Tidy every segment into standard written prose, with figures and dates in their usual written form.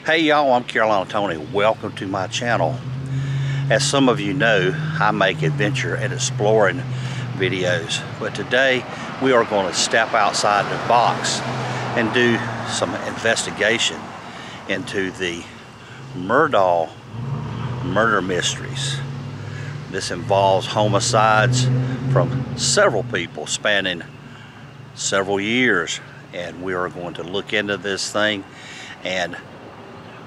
Hey y'all, I'm Carolina Tony. Welcome to my channel. As some of you know, I make adventure and exploring videos, but today we are going to step outside the box and do some investigation into the Murdaugh murder mysteries. This involves homicides from several people spanning several years, and we are going to look into this thing, and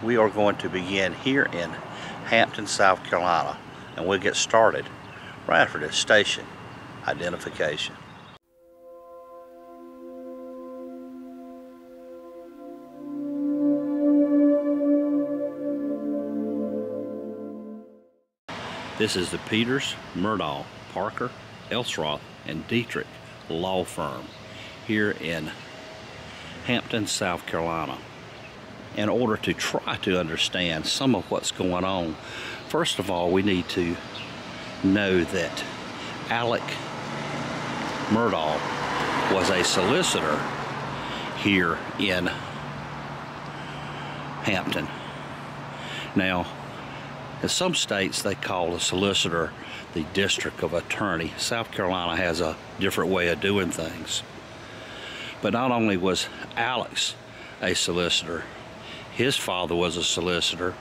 we are going to begin here in Hampton, South Carolina, and we'll get started right after this station identification. This is the Peters, Murdaugh, Parker, Elsroth, and Dietrich law firm here in Hampton, South Carolina. In order to try to understand some of what's going on, first of all, we need to know that Alec Murdaugh was a solicitor here in Hampton. Now, in some states they call a solicitor the district of attorney. South Carolina has a different way of doing things. But not only was Alex a solicitor, his father was a solicitor,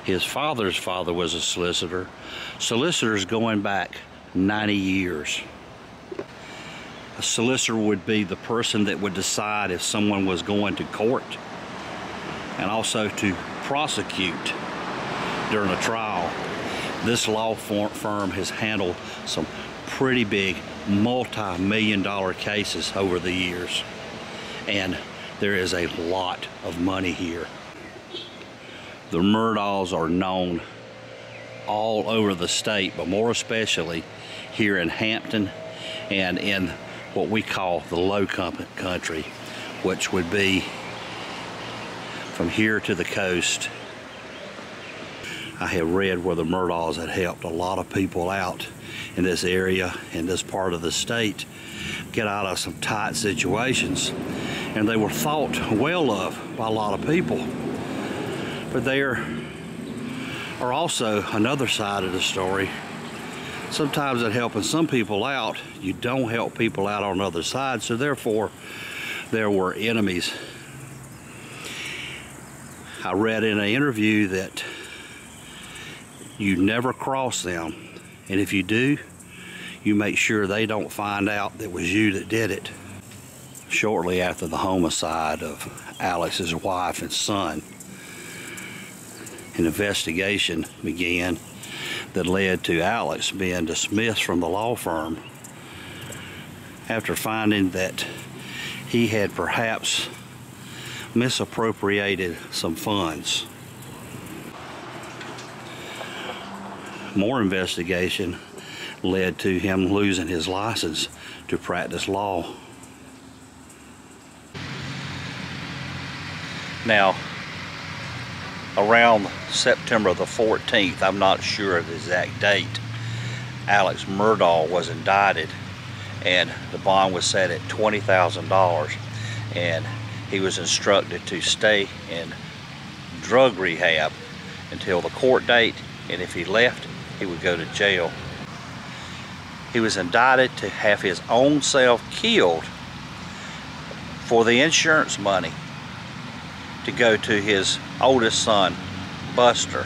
his father's father was a solicitor, solicitors going back 90 years. A solicitor would be the person that would decide if someone was going to court and also to prosecute during a trial. This law firm has handled some pretty big multi-million-dollar cases over the years, and there is a lot of money here. The Murdaughs are known all over the state, but more especially here in Hampton and in what we call the Locum Country, which would be from here to the coast. I have read where the Murdaughs had helped a lot of people out in this area, in this part of the state, get out of some tight situations, and they were thought well of by a lot of people. But there are also another side of the story. Sometimes in helping some people out, you don't help people out on the other side, so therefore there were enemies. I read in an interview that you never cross them, and if you do, you make sure they don't find out that it was you that did it. Shortly after the homicide of Alex's wife and son, an investigation began that led to Alex being dismissed from the law firm after finding that he had perhaps misappropriated some funds. More investigation led to him losing his license to practice law. Now, around September the 14th, I'm not sure of the exact date, Alex Murdaugh was indicted, and the bond was set at $20,000, and he was instructed to stay in drug rehab until the court date, and if he left, he would go to jail. He was indicted to have his own self killed for the insurance money to go to his oldest son, Buster.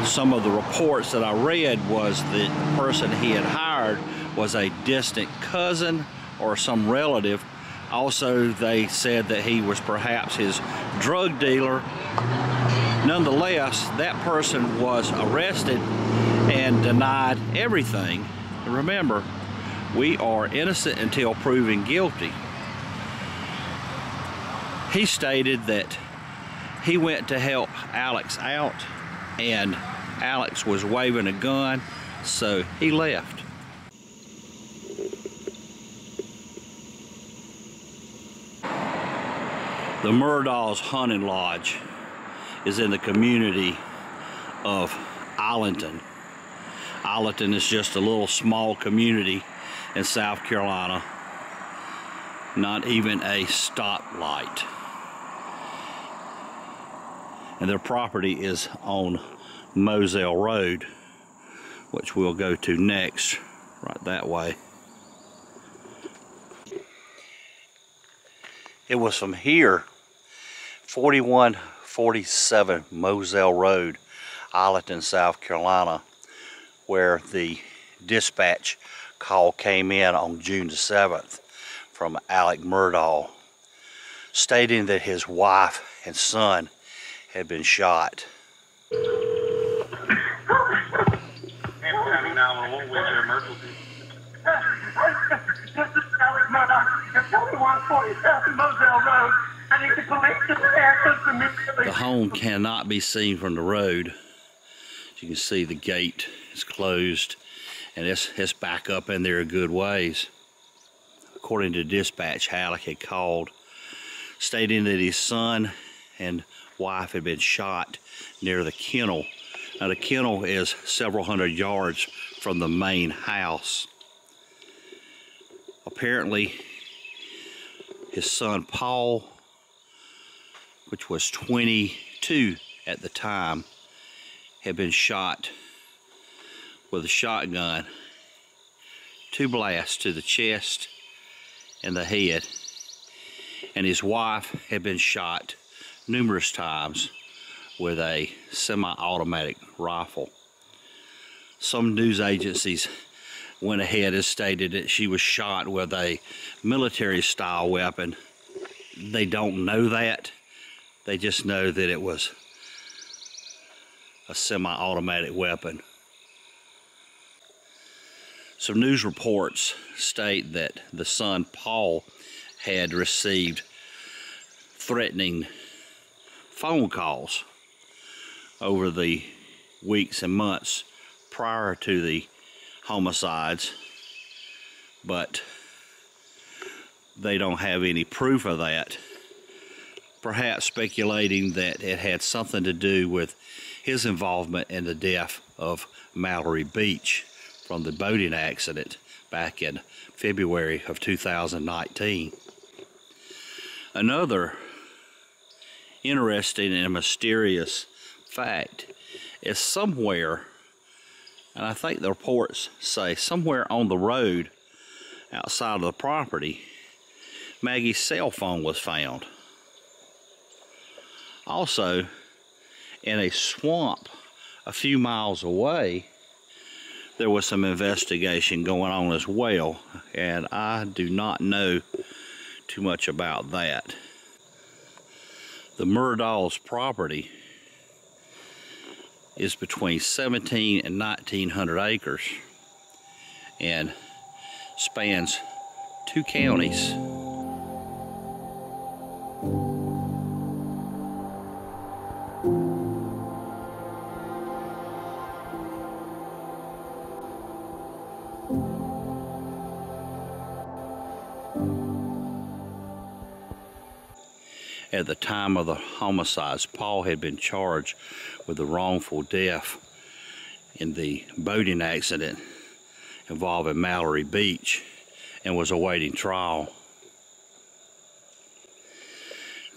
Some of the reports that I read was that the person he had hired was a distant cousin or some relative. Also, they said that he was perhaps his drug dealer. Nonetheless, that person was arrested and denied everything. And remember, we are innocent until proven guilty. He stated that he went to help Alex out, and Alex was waving a gun, so he left. The Murdaugh's hunting lodge is in the community of Islington. Islington is just a little small community in South Carolina, not even a stoplight. And their property is on Moselle Road, which we'll go to next, right that way. It was from here, 4147 Moselle Road, Islington, South Carolina, where the dispatch call came in on June the 7th from Alec Murdaugh, stating that his wife and son had been shot. County 911, where's your emergency? This is Alec Murdaugh. It's 4147 Moselle Road. I need the police to access immediately. The home cannot be seen from the road. As you can see, the gate is closed, and it's back up in there a good ways. According to dispatch, Alec had called, stating that his son and wife had been shot near the kennel. Now, the kennel is several hundred yards from the main house. Apparently, his son Paul, which was 22 at the time, had been shot with a shotgun, 2 blasts to the chest and the head, and his wife had been shot numerous times with a semi-automatic rifle. Some news agencies went ahead and stated that she was shot with a military-style weapon. They don't know that. They just know that it was a semi-automatic weapon. Some news reports state that the son, Paul, had received threatening phone calls over the weeks and months prior to the homicides, but they don't have any proof of that. Perhaps speculating that it had something to do with his involvement in the death of Mallory Beach from the boating accident back in February of 2019. Another interesting and mysterious fact is somewhere, and I think the reports say somewhere on the road outside of the property, Maggie's cell phone was found. Also, in a swamp a few miles away, there was some investigation going on as well, and I do not know too much about that. The Murdaugh's property is between 17 and 1900 acres and spans 2 counties. At the time of the homicides, Paul had been charged with the wrongful death in the boating accident involving Mallory Beach and was awaiting trial.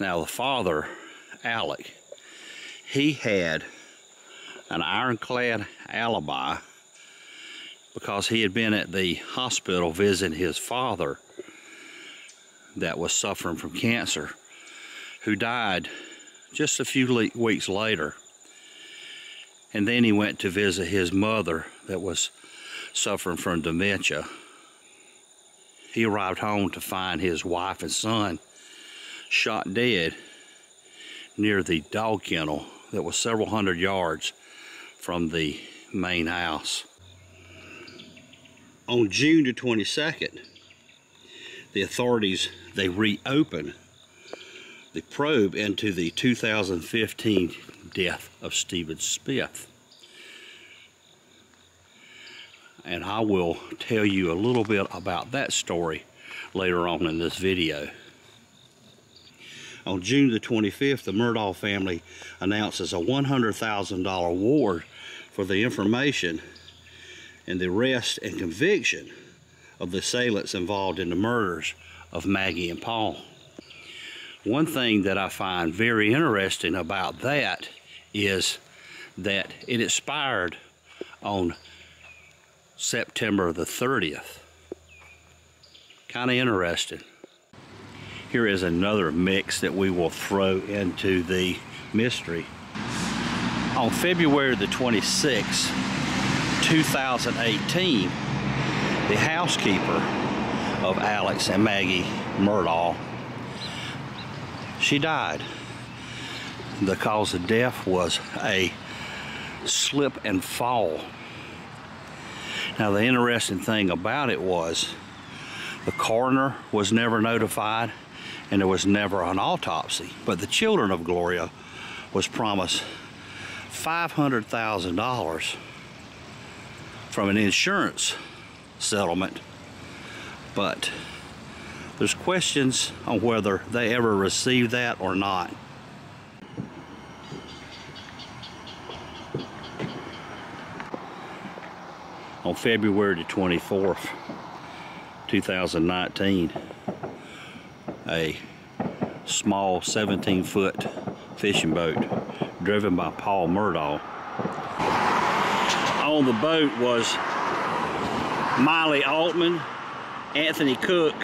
Now, the father, Alec, he had an ironclad alibi because he had been at the hospital visiting his father that was suffering from cancer, who died just a few weeks later. And then he went to visit his mother that was suffering from dementia. He arrived home to find his wife and son shot dead near the dog kennel that was several hundred yards from the main house. On June the 22nd, the authorities, they reopened the probe into the 2015 death of Stephen Smith. And I will tell you a little bit about that story later on in this video. On June the 25th, the Murdaugh family announces a $100,000 award for the information and the arrest and conviction of the assailants involved in the murders of Maggie and Paul. One thing that I find very interesting about that is that it expired on September the 30th. Kind of interesting. Here is another mix that we will throw into the mystery. On February the 26th, 2018, the housekeeper of Alex and Maggie Murdaugh, she died. The cause of death was a slip and fall. Now, the interesting thing about it was the coroner was never notified and there was never an autopsy, but the children of Gloria was promised $500,000 from an insurance settlement, but there's questions on whether they ever received that or not. On February the 24th, 2019, a small 17-foot fishing boat driven by Paul Murdaugh. On the boat was Miley Altman, Anthony Cook,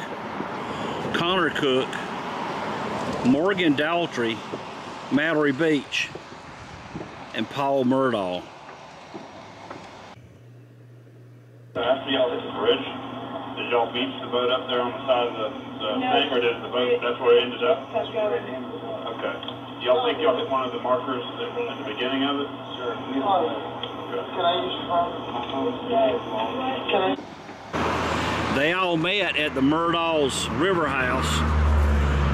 Connor Cook, Morgan Daltrey, Mallory Beach, and Paul Murdaugh. After y'all hit the bridge, did y'all beach the boat up there on the side of the thing, or did the boat, that's where it ended up? That's where it ended up. Okay. Y'all think y'all hit one of the markers at the beginning of it? Sure. Can I use your phone? Can I? They all met at the Murdaugh's River House,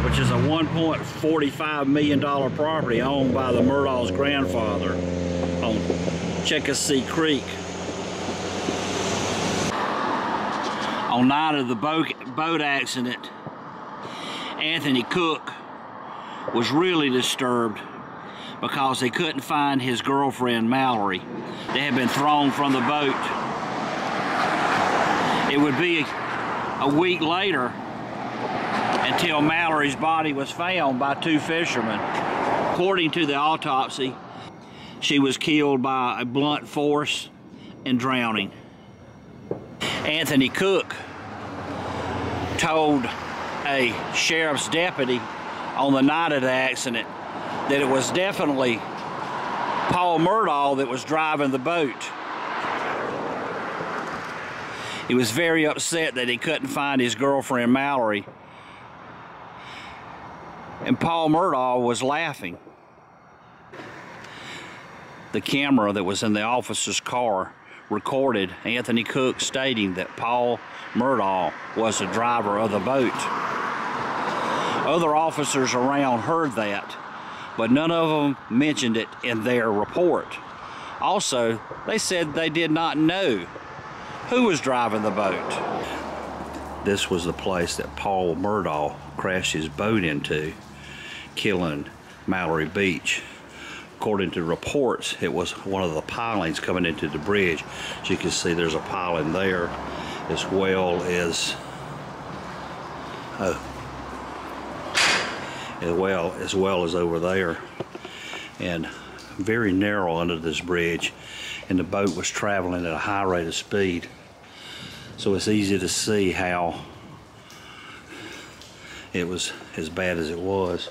which is a $1.45 million property owned by the Murdaugh's grandfather on Checkasee Creek. On night of the boat accident, Anthony Cook was really disturbed because they couldn't find his girlfriend Mallory. They had been thrown from the boat. It would be a week later until Mallory's body was found by two fishermen. According to the autopsy, she was killed by a blunt force and drowning. Anthony Cook told a sheriff's deputy on the night of the accident that it was definitely Paul Murdaugh that was driving the boat. He was very upset that he couldn't find his girlfriend Mallory, and Paul Murdaugh was laughing. The camera that was in the officer's car recorded Anthony Cook stating that Paul Murdaugh was the driver of the boat. Other officers around heard that, but none of them mentioned it in their report. Also, they said they did not know who was driving the boat. This was the place that Paul Murdaugh crashed his boat into, killing Mallory Beach. According to reports, it was one of the pilings coming into the bridge. As you can see, there's a piling there, as well as over there, and very narrow under this bridge, and the boat was traveling at a high rate of speed, so it's easy to see how it was as bad as it was.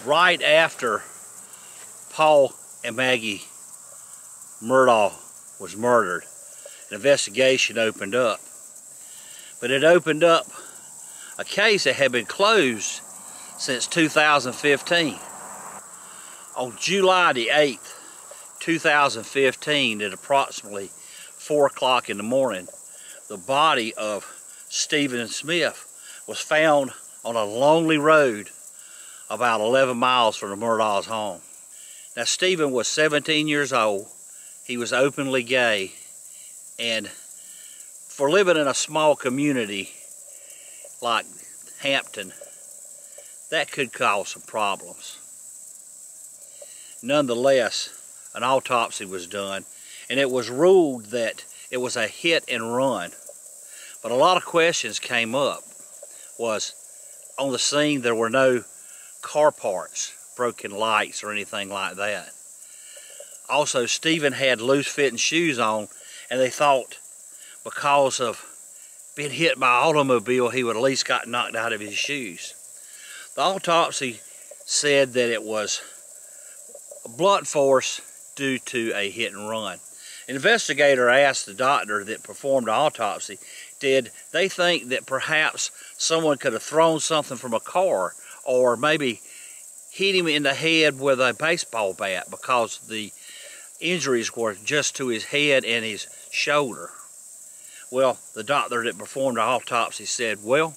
Right after Paul and Maggie Murdaugh was murdered, an investigation opened up. But it opened up a case that had been closed since 2015. On July the 8th, 2015, at approximately 4 o'clock in the morning, the body of Stephen Smith was found on a lonely road about 11 miles from the Murdaugh's home. Now, Stephen was 17 years old. He was openly gay, and for living in a small community like Hampton, that could cause some problems. Nonetheless, an autopsy was done, and it was ruled that it was a hit and run. But a lot of questions came up. Was on the scene there were no car parts, broken lights or anything like that. Also, Stephen had loose-fitting shoes on, and they thought because of being hit by an automobile, he would at least got knocked out of his shoes. The autopsy said that it was blunt force due to a hit and run. An investigator asked the doctor that performed the autopsy, did they think that perhaps someone could have thrown something from a car or maybe hit him in the head with a baseball bat, because the injuries were just to his head and his shoulder. Well, the doctor that performed the autopsy said, well,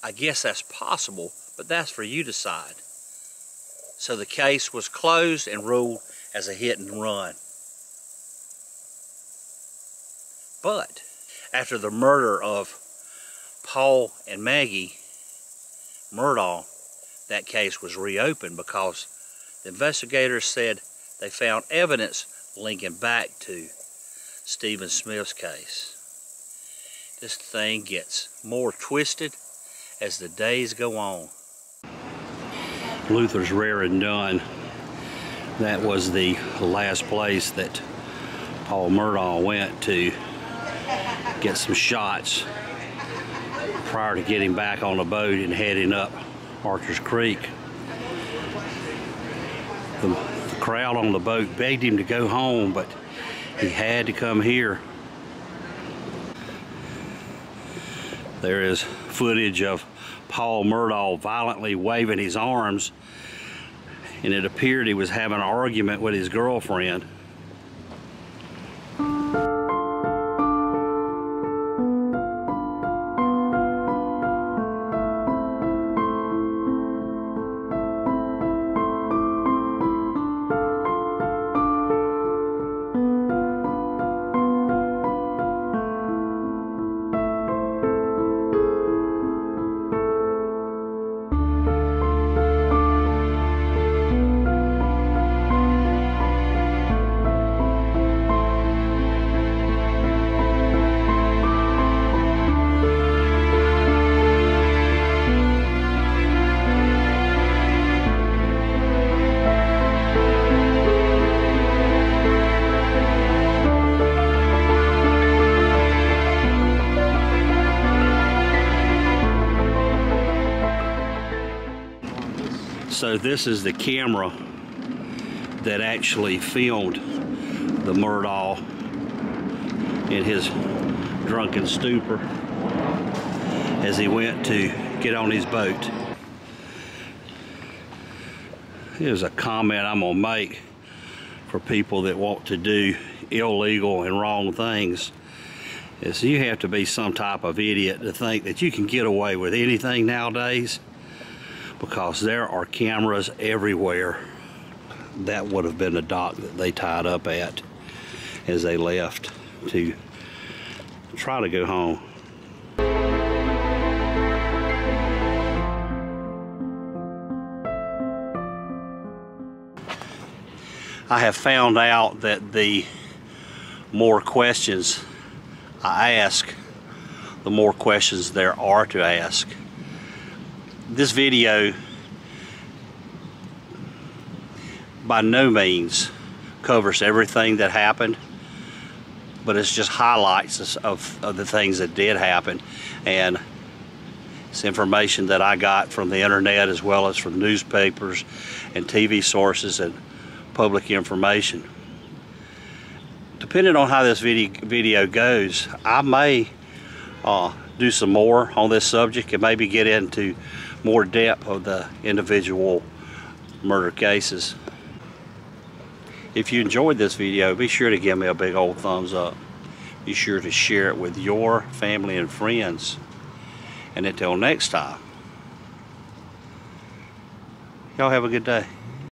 I guess that's possible, but that's for you to decide. So the case was closed and ruled as a hit and run. But after the murder of Paul and Maggie Murdaugh, that case was reopened because the investigators said they found evidence linking back to Stephen Smith's case. This thing gets more twisted as the days go on. Luther's Rare and Done. That was the last place that Paul Murdaugh went to get some shots prior to getting back on the boat and heading up Archer's Creek. The crowd on the boat begged him to go home, but he had to come here. There is footage of Paul Murdaugh violently waving his arms, and it appeared he was having an argument with his girlfriend. So this is the camera that actually filmed the Murdaugh in his drunken stupor as he went to get on his boat. Here's a comment I'm gonna make for people that want to do illegal and wrong things. Is you have to be some type of idiot to think that you can get away with anything nowadays, because there are cameras everywhere. That would have been the dock that they tied up at as they left to try to go home. I have found out that the more questions I ask, the more questions there are to ask. This video by no means covers everything that happened, but it's just highlights of the things that did happen, and it's information that I got from the internet as well as from newspapers and TV sources and public information. Depending on how this video goes, I may do some more on this subject and maybe get into more depth of the individual murder cases. If you enjoyed this video, be sure to give me a big old thumbs up. Be sure to share it with your family and friends. And until next time, y'all have a good day.